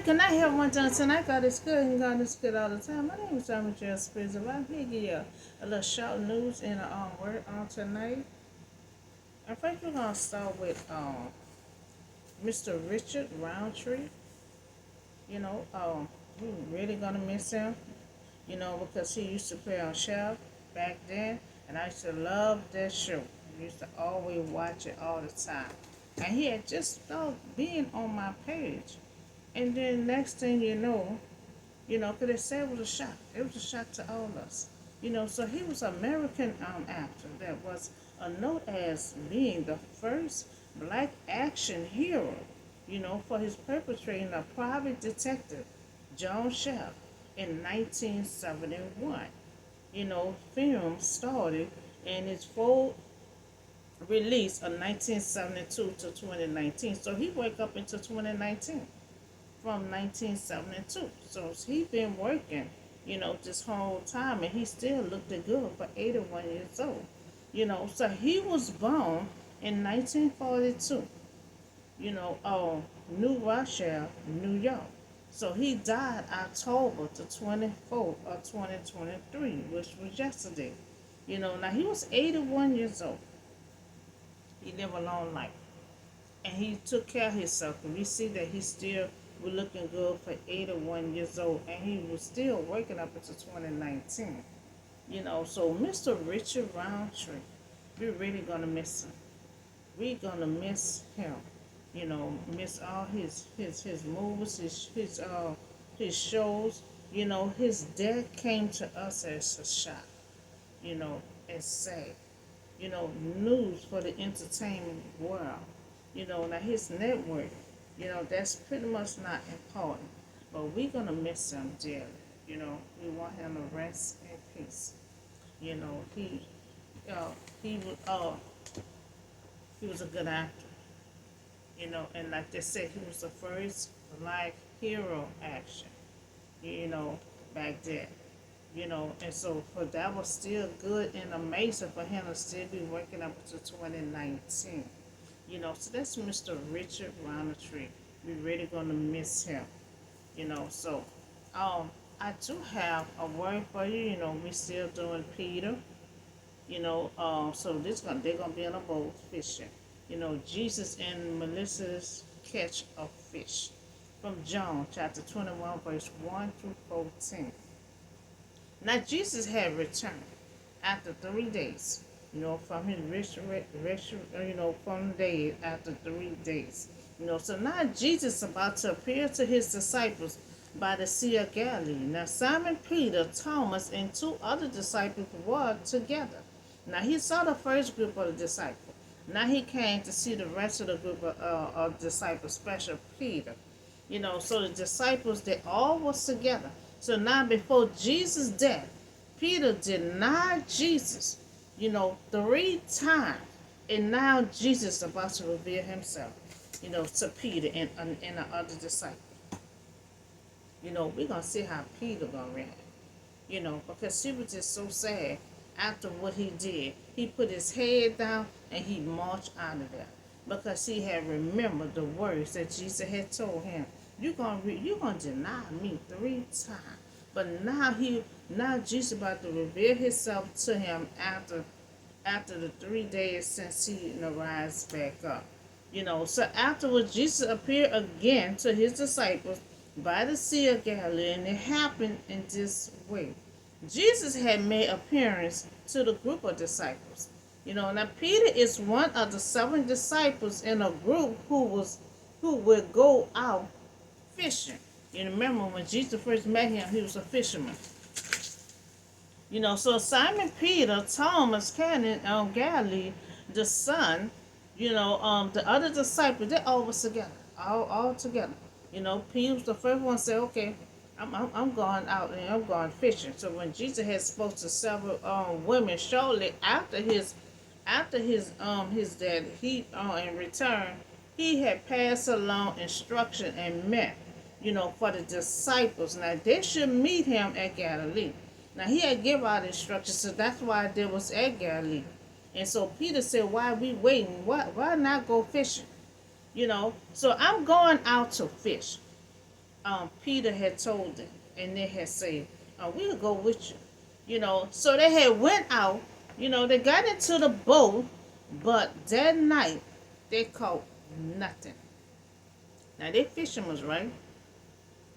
can I have one time tonight? God is good and God is good all the time. My name is John Michelle Spizzer. I'm here to give you a little short news and a word on tonight. I think we're gonna start with Mr. Richard Roundtree. You know, we're really gonna miss him. You know, because he used to play on Chef back then, and I used to love that show. I used to always watch it all the time. And he had just started being on my page. And then next thing you know, because they said it was a shock. It was a shock to all of us. You know, so he was an American actor that was known as being the first black action hero, you know, for his perpetrating a private detective, John Sheff, in 1971. You know, film started and its full release of 1972 to 2019. So he woke up into 2019 from 1972. So he been working, you know, this whole time, and he still looked good for 81 years old. You know, so he was born in 1942. You know, New Rochelle, New York. So he died October the 24th of 2023, which was yesterday. You know, now he was 81 years old. He lived a long life. And he took care of himself. And we see that he still was looking good for 81 years old, and he was still working up until 2019. You know, so Mr. Richard Roundtree, we're really gonna miss him. We're gonna miss him. You know, miss all his movies, his shows. You know, his death came to us as a shock. You know, as sad. You know, news for the entertainment world. You know, now his network, you know, that's pretty much not important. But we're gonna miss him dearly. You know, we want him to rest in peace. You know, uh, he was, uh, he was a good actor. You know, and like they said, he was the first black hero action. You know, back then. You know, and so for that was still good and amazing for him to still be working up to 2019. You know, so that's Mr. Richard Roundtree. We're really gonna miss him. You know, so I do have a word for you. You know, we still doing Peter. You know, so they're gonna be on a boat fishing. You know, Jesus and Melissa's catch of fish from John chapter 21 verse 1 through 14. Now Jesus had returned after 3 days, you know, from his you know, from the day after 3 days. You know, so now Jesus is about to appear to his disciples by the Sea of Galilee. Now Simon Peter, Thomas, and two other disciples were together. Now he saw the first group of the disciples. Now he came to see the rest of the group of disciples, special Peter. You know, so the disciples, they all was together. So now before Jesus' death, Peter denied Jesus, you know, 3 times. And now Jesus is about to reveal himself, you know, to Peter and the other disciples. You know, we're going to see how Peter going to react, you know, because he was just so sad after what he did. He put his head down and he marched out of there because he had remembered the words that Jesus had told him. You're gonna deny me 3 times. But now Jesus about to reveal himself to him after the 3 days since he rise back up. You know, so afterwards Jesus appeared again to his disciples by the Sea of Galilee, and it happened in this way. Jesus had made appearance to the group of disciples. You know, now Peter is one of the 7 disciples in a group who would go out fishing. You remember when Jesus first met him, he was a fisherman. You know, so Simon Peter, Thomas, Canaan, Galilee, the son, you know, the other disciples, they all was together, all together. You know, Peter was the first one to say, okay, I'm going out and I'm going fishing. So when Jesus had spoke to several women shortly after his death, he in return he had passed along instruction and met, you know, for the disciples. Now they should meet him at Galilee. Now he had given out instructions, so that's why they was at Galilee. And so Peter said, why are we waiting? Why not go fishing? You know, so I'm going out to fish. Peter had told them, and they had said, "We'll go with you." So they had went out. They got into the boat, but that night they caught nothing. Now they fishermen, right?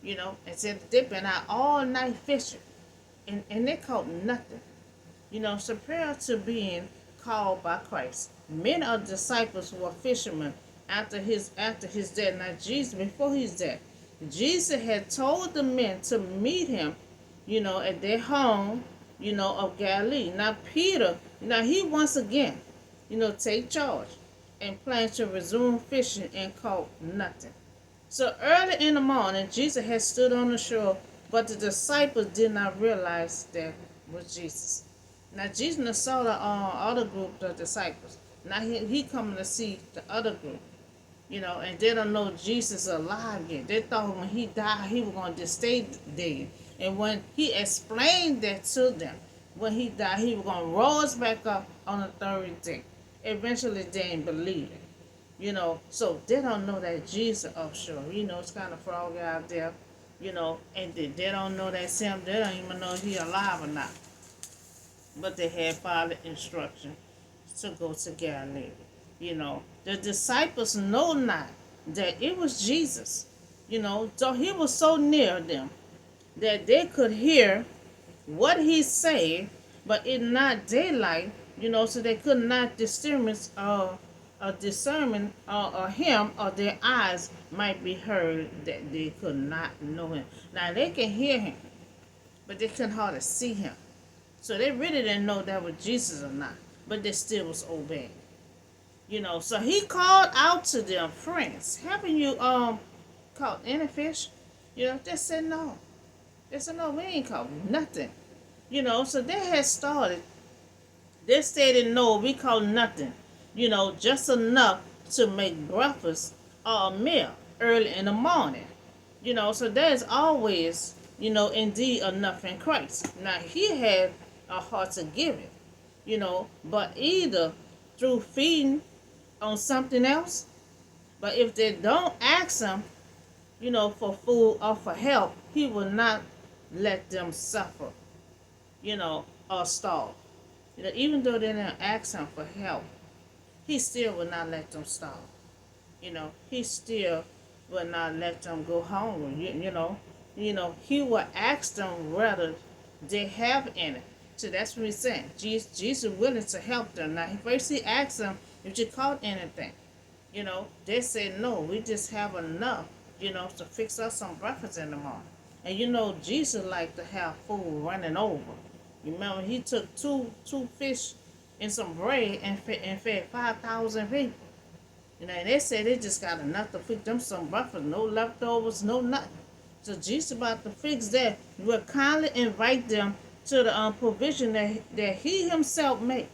And said they've been out all night fishing, and they caught nothing. So prior to being called by Christ, many of the disciples were fishermen after his death. Now Jesus, before his death, Jesus had told the men to meet him, at their home, of Galilee. Now Peter, he once again, take charge and planned to resume fishing and caught nothing. So early in the morning, Jesus had stood on the shore, but the disciples did not realize that was Jesus. Now Jesus saw the other group, the disciples. Now he coming to see the other group, and they don't know Jesus alive yet. They thought when he died, he was going to just stay dead. And when he explained that to them, when he died, he was going to rise back up on the third day. Eventually, they didn't believe it. So they don't know that Jesus offshore. It's kind of froggy out there, and they don't know that Sam. They don't even know if he alive or not. But they had followed instruction to go to Galilee. The disciples know not that it was Jesus. So he was so near them that they could hear what he said, but in not daylight, so they could not distinguish discernment him, or their eyes might be heard that they could not know him. Now they can hear him, but they couldn't hardly see him. So they really didn't know that was Jesus or not, but they still was obeying. So he called out to them, "Friends, haven't you caught any fish?" They said no. They said no, we ain't caught nothing. So they had started. They stated no, we caught nothing. Just enough to make breakfast or a meal early in the morning. So there's always, indeed enough in Christ. Now he had a heart to give it, but either through feeding on something else, but if they don't ask him, for food or for help, he will not let them suffer, or starve. Even though they didn't ask him for help, he still will not let them starve. He still will not let them go hungry. He will ask them whether they have any. So that's what he's saying. Jesus willing to help them. Now, first he asked them if you caught anything. They said no, we just have enough, to fix us some breakfast in the morning. And Jesus liked to have food running over. You remember he took two fish and some bread and fed 5,000 people. And they said they just got enough to fix them some breakfast, no leftovers, no nothing. So Jesus about to fix that. Will kindly invite them to the provision that he himself made.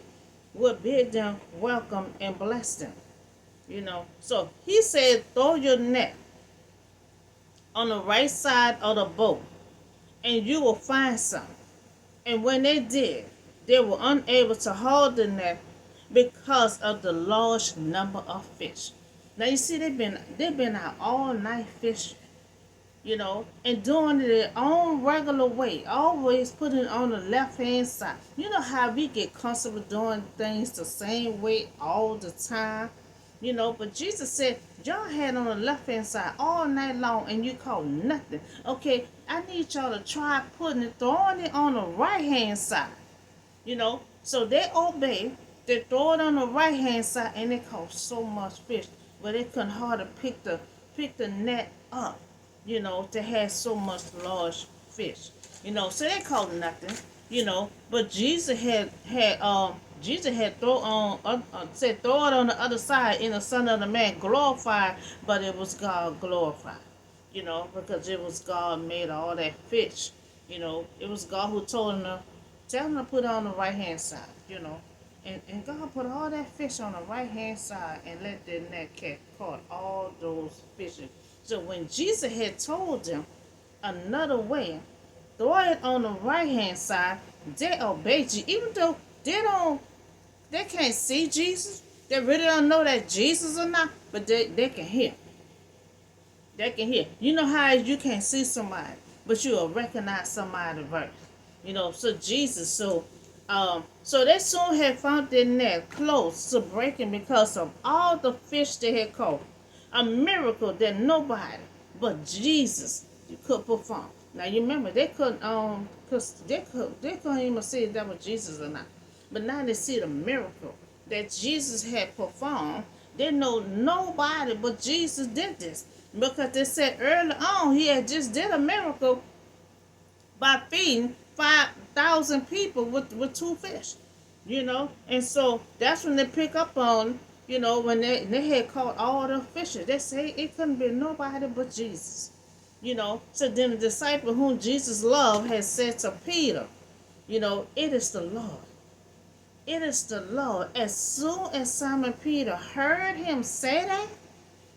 Will bid them welcome and bless them. So he said, throw your net on the right side of the boat, and you will find some. And when they did, they were unable to hold the net because of the large number of fish. Now you see, they've been out all night fishing, and doing it their own regular way, always putting it on the left hand side. You know how we get comfortable doing things the same way all the time, but Jesus said, y'all had on the left hand side all night long and you caught nothing. Okay, I need y'all to try throwing it on the right hand side. So they obey. They throw it on the right hand side and they caught so much fish, but they couldn't hardly pick the net up. They had so much large fish. So they caught nothing. But Jesus had said throw it on the other side, and the Son of the Man glorified, but it was God glorified. Because it was God made all that fish. It was God who told him tell him to put it on the right hand side. And God put all that fish on the right hand side and let that net catch caught all those fishes. So when Jesus had told them another way, throw it on the right hand side, they obeyed you. Even though they can't see Jesus, they really don't know that Jesus or not, but they can hear. They can hear. You know how you can't see somebody, but you'll recognize somebody verse. So Jesus, so they soon had found their net close to breaking because of all the fish they had caught. A miracle that nobody but Jesus could perform. Now you remember they couldn't cause they couldn't even see if that was Jesus or not. But now they see the miracle that Jesus had performed. They know nobody but Jesus did this. Because they said early on he had just did a miracle by feeding 5,000 people with two fish. And so that's when they pick up on, when they had caught all the fishes. They say it couldn't be nobody but Jesus. So then the disciple whom Jesus loved had said to Peter, it is the Lord. It is the Lord. As soon as Simon Peter heard him say that,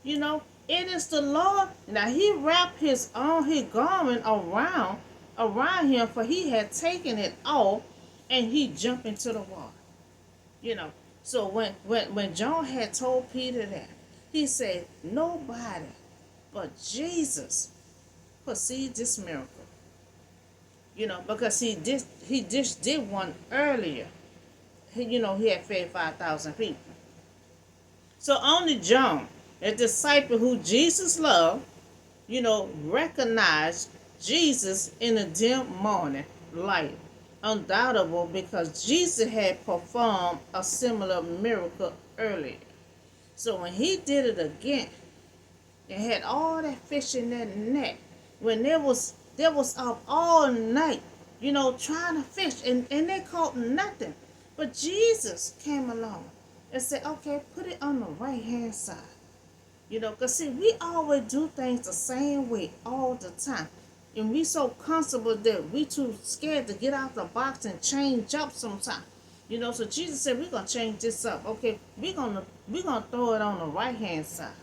you know, it is the Lord. Now he wrapped his garment around him, for he had taken it off, and he jumped into the water. You know. So when John had told Peter that, he said, nobody but Jesus perceived this miracle. Because he just did one earlier. He had fed 5,000 people. So only John, a disciple who Jesus loved, recognized Jesus in a dim morning light. Undoubtable, because Jesus had performed a similar miracle earlier. So when he did it again, they had all that fish in that net. When they was up all night, trying to fish, and they caught nothing. But Jesus came along and said, okay, put it on the right hand side. Because see, we always do things the same way all the time. And we so comfortable that we too scared to get out the box and change up sometimes. So Jesus said, we're going to change this up. Okay, we're gonna throw it on the right hand side,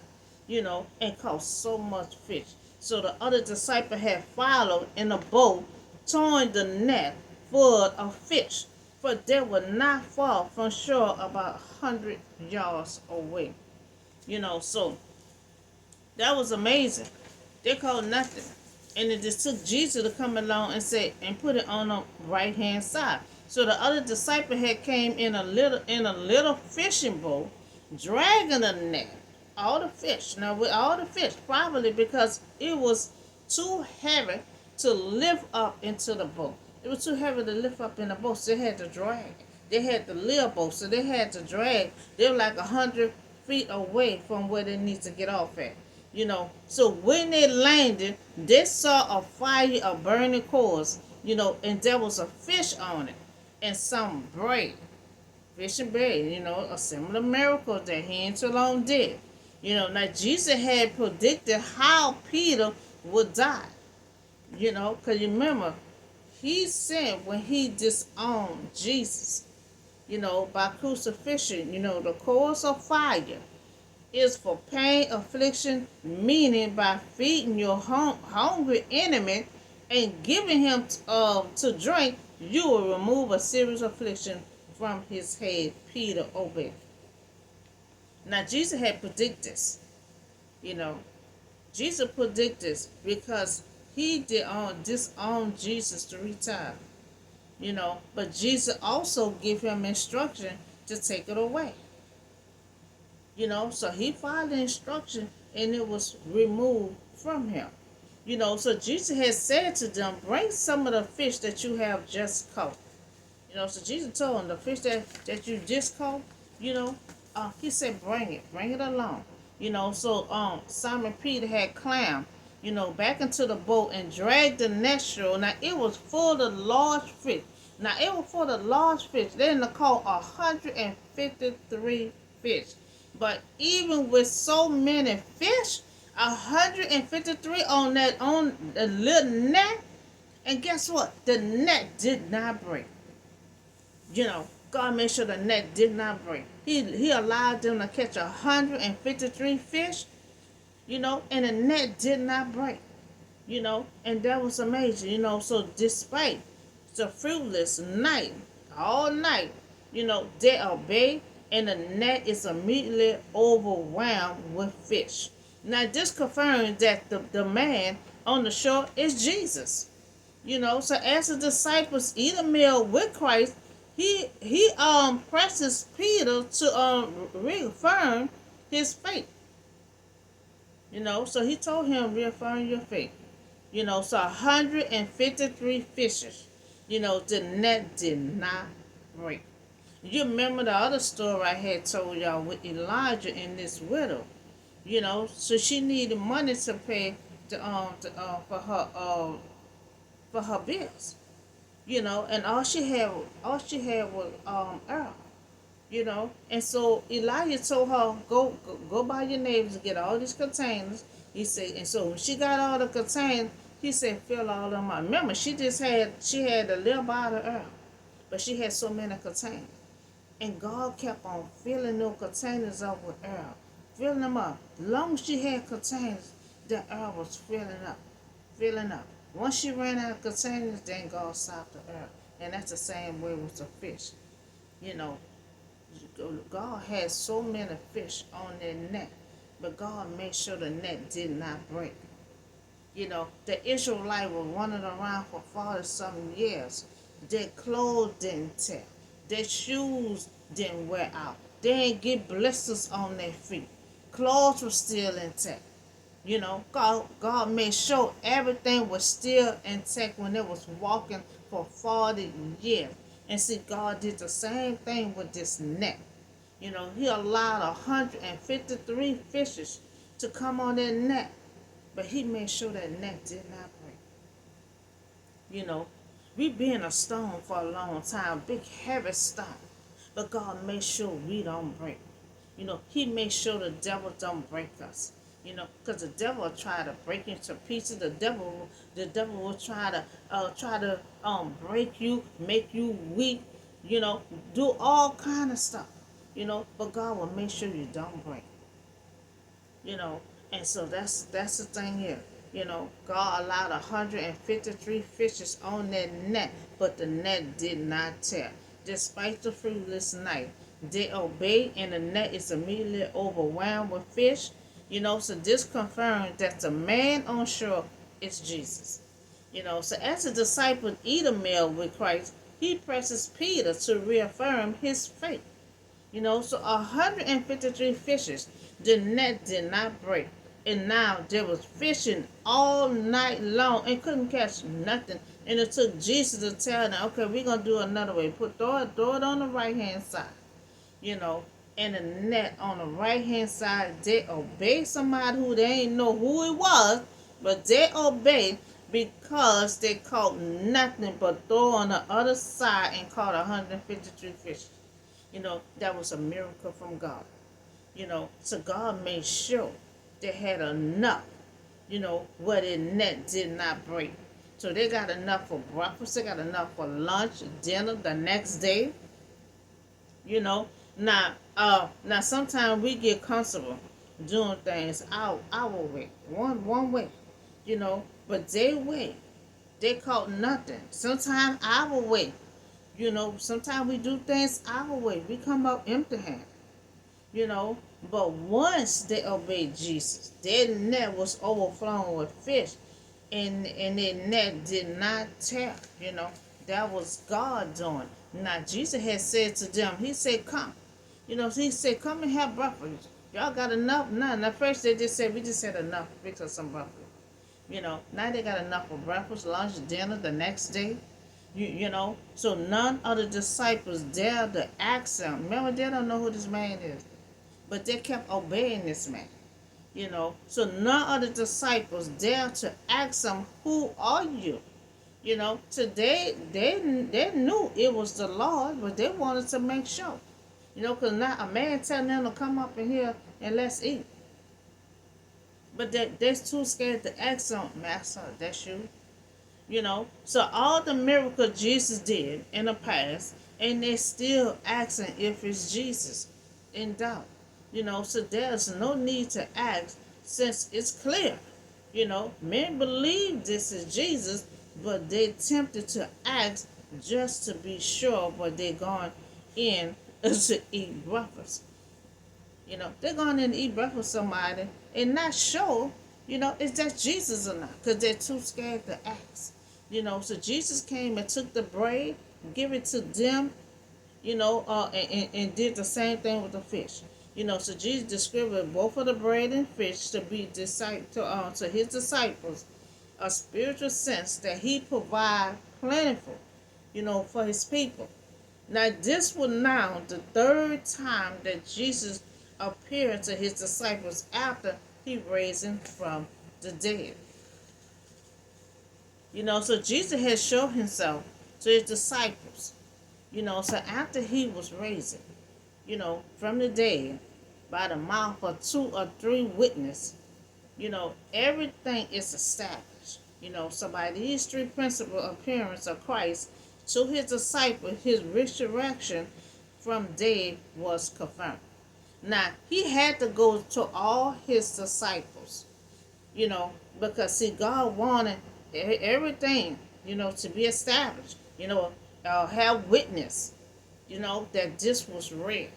and caught so much fish. So the other disciple had followed in a boat, towing the net full of fish, for they were not far from shore, about 100 yards away. So that was amazing. They caught nothing. And it just took Jesus to come along and say, and put it on the right hand side. So the other disciple had came in a little fishing boat, dragging a net. All the fish. Now with all the fish, probably because it was too heavy to lift up into the boat. It was too heavy to lift up in the boat, so they had to drag. They had the little boat, so they had to drag. They were like 100 feet away from where they need to get off at. So when they landed, they saw a fire of burning coals, and there was a fish on it, and some bread. Fish and bread, a similar miracle that he and Shalom did. Now Jesus had predicted how Peter would die. Because remember, he said when he disowned Jesus, by crucifixion, the coals of fire is for pain, affliction, meaning by feeding your hungry enemy and giving him to drink, you will remove a serious affliction from his head. Peter obeyed. Now Jesus had predicted this. Jesus predicted this because he did disown Jesus 3 times. But Jesus also gave him instruction to take it away. So he followed the instruction and it was removed from him. So Jesus had said to them, bring some of the fish that you have just caught. So Jesus told him, the fish that you just caught, he said, bring it along. So Simon Peter had climbed, back into the boat and dragged the net shore. Now it was full of large fish. They had caught 153 fish. But even with so many fish, 153 on the little net, and guess what? The net did not break. God made sure the net did not break. He allowed them to catch 153 fish, and the net did not break. And that was amazing. So despite the fruitless night, all night, they obeyed, and the net is immediately overwhelmed with fish. Now this confirms that the man on the shore is Jesus. So as the disciples eat a meal with Christ, he presses Peter to reaffirm his faith. So he told him, reaffirm your faith. So 153 fishes. The net did not break. You remember the other story I had told y'all with Elijah and this widow. So she needed money to pay for her bills. And all she had was oil. And so Elijah told her, go by your neighbors and get all these containers. He said, and so when she got all the containers, he said, fill all of them up. Remember, she had a little bottle of oil, but she had so many containers. And God kept on filling those containers up with oil, filling them up. As long as she had containers, the oil was filling up, filling up. Once she ran out of containers, then God stopped the oil. And that's the same way with the fish. You know, God had so many fish on their net, but God made sure the net did not break. The Israelites were running around for 40 something years. Their clothes didn't tear. Their shoes didn't wear out. They didn't get blisters on their feet. Clothes were still intact. God made sure everything was still intact when they was walking for 40 years. And see, God did the same thing with this net. He allowed 153 fishes to come on that net, but he made sure that net did not break. We've been a stone for a long time, big heavy stone, but God made sure we don't break. He made sure the devil don't break us. Because the devil will try to break you to pieces. The devil will try to break you, make you weak. Do all kind of stuff. But God will make sure you don't break. you know. And so that's the thing here. God allowed 153 fishes on that net, but the net did not tear. Despite the fruitless night, they obeyed, and the net is immediately overwhelmed with fish. So this confirms that the man on shore is Jesus. So as the disciples eat a meal with Christ, he presses Peter to reaffirm his faith. So 153 fishes, the net did not break. And now they was fishing all night long and couldn't catch nothing. And it took Jesus to tell them, okay, we're going to do another way. Throw it on the right-hand side. And the net on the right-hand side, they obeyed somebody who they ain't know who it was, but they obeyed because they caught nothing but throw on the other side and caught 153 fish. That was a miracle from God. So God made sure they had enough, where their net did not break. So they got enough for breakfast, they got enough for lunch, dinner the next day. Now sometimes we get comfortable doing things our way, one way, but they way. They caught nothing. Sometimes our way. Sometimes we do things our way. We come up empty handed. But once they obeyed Jesus, their net was overflowing with fish, and their net did not tear. That was God doing. Now Jesus had said to them, He said, "Come." He said, "Come and have breakfast." Y'all got enough? None. At first they just said, "We just had enough. Fix us some breakfast." Now they got enough for breakfast, lunch, dinner the next day. So none of the disciples dared to ask him. Remember, they don't know who this man is, but they kept obeying this man. So none of the disciples dared to ask him, "Who are you?" So they knew it was the Lord, but they wanted to make sure. Because now a man telling them to come up in here and let's eat. But they're too scared to ask him, "Master, that's you?" So all the miracles Jesus did in the past, and they still asking if it's Jesus in doubt. So there's no need to ask since it's clear. Men believe this is Jesus, but they tempted to ask just to be sure, but they're going in to eat breakfast. They're going in to eat breakfast with somebody, and not sure, is that Jesus or not, because they're too scared to ask. So Jesus came and took the bread, give it to them, and did the same thing with the fish. So Jesus distributed both of the bread and fish to be to his disciples, a spiritual sense that he provide plentiful, for his people. Now this was now the third time that Jesus appeared to his disciples after he raised him from the dead. So Jesus had shown himself to his disciples, so after he was raised, from the dead by the mouth of two or three witnesses, everything is established. So by these three principal appearances of Christ to his disciples, his resurrection from dead was confirmed. Now he had to go to all his disciples, you know, because see, God wanted everything, to be established, have witness, that this was real.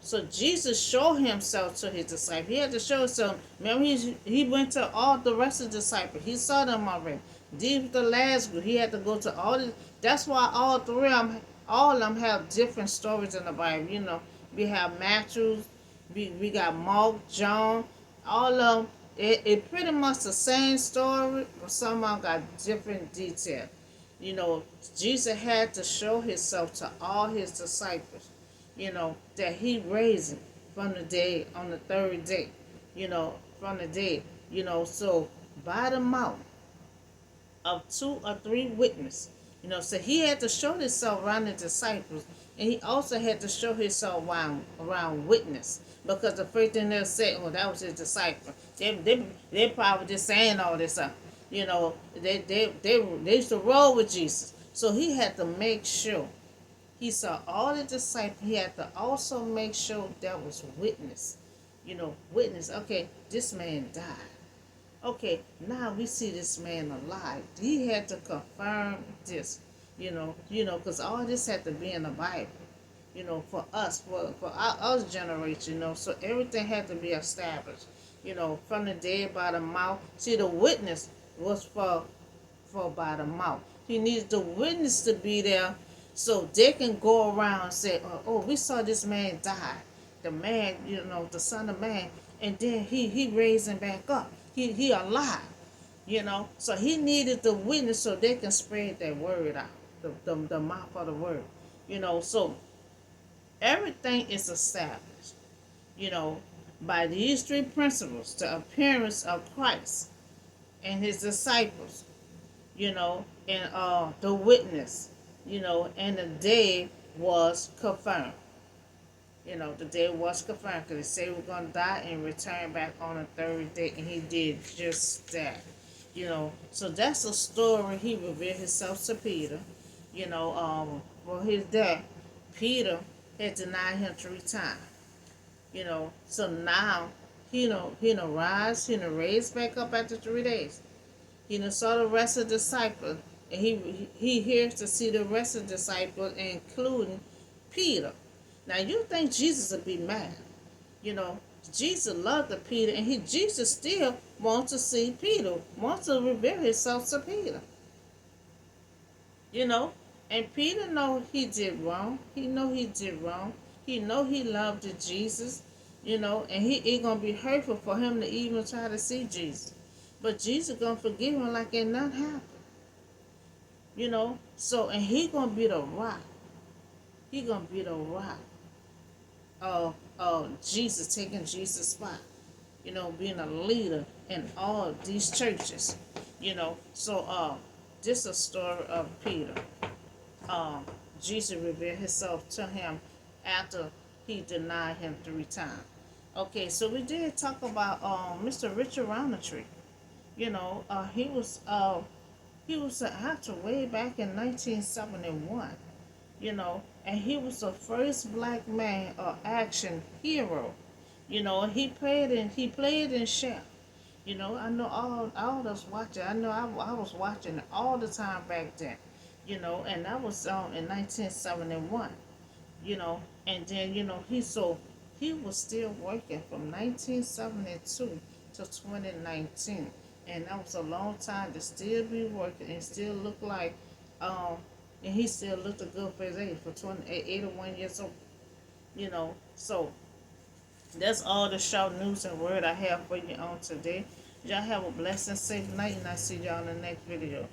So Jesus showed himself to his disciples. He had to show himself. Remember, he went to all the rest of the disciples. He saw them already. These were the last group. He had to go to all the. That's why all of them have different stories in the Bible. We have Matthew, we got Mark, John, all of them. It pretty much the same story, but some of them got different detail. Jesus had to show himself to all his disciples, that he raised him from the dead on the third day, from the dead, so by the mouth of two or three witnesses, so he had to show himself around the disciples, and he also had to show himself around witness, because the first thing they'll say, oh, that was his disciple. They probably just saying all this stuff. They used to roll with Jesus. So he had to make sure he saw all the disciples. He had to also make sure that was witness. Witness. Okay, this man died. Okay, now we see this man alive. He had to confirm this. Because all this had to be in the Bible. For us, for our generation. So everything had to be established. From the dead by the mouth. See, the witness was for by the mouth. He needs the witness to be there so they can go around and say, oh, we saw this man die. The man, the Son of Man, and then he raised him back up. He alive, So he needed the witness so they can spread that word out, the mouth of the word. So everything is established, by these three principles, the appearance of Christ and his disciples, and the witness, and the day was confirmed. The day was confirmed because they said we're going to die and return back on the third day, and he did just that. So that's a story. He revealed himself to Peter, for his death. Peter had denied him 3 times, so now, he rise, he raised back up after 3 days. He saw the rest of the disciples, and he hears to see the rest of the disciples, including Peter. Now you think Jesus would be mad? Jesus loved the Peter, and Jesus still wants to see Peter, wants to reveal himself to Peter. And Peter know he did wrong. He know he did wrong. He know he loved Jesus. And he gonna be hurtful for him to even try to see Jesus. But Jesus gonna forgive him like it nothing happened. So, and he gonna be the rock. He gonna be the rock of Jesus, taking Jesus' spot. Being a leader in all these churches. So this is a story of Peter. Jesus revealed himself to him after he denied him 3 times. Okay, so we did talk about Mr. Richard Roundtree. He was an actor way back in 1971. And he was the first black man or action hero. He played in Chef. I know all us watching. I know I was watching it all the time back then. And that was in 1971. And then he was still working from 1972 to 2019, and that was a long time to still be working and still look like, um, and he still looked good for his age, for 81 years old. So that's all the short news and word I have for you on today. Y'all have a blessed and safe night, and I see y'all in the next video.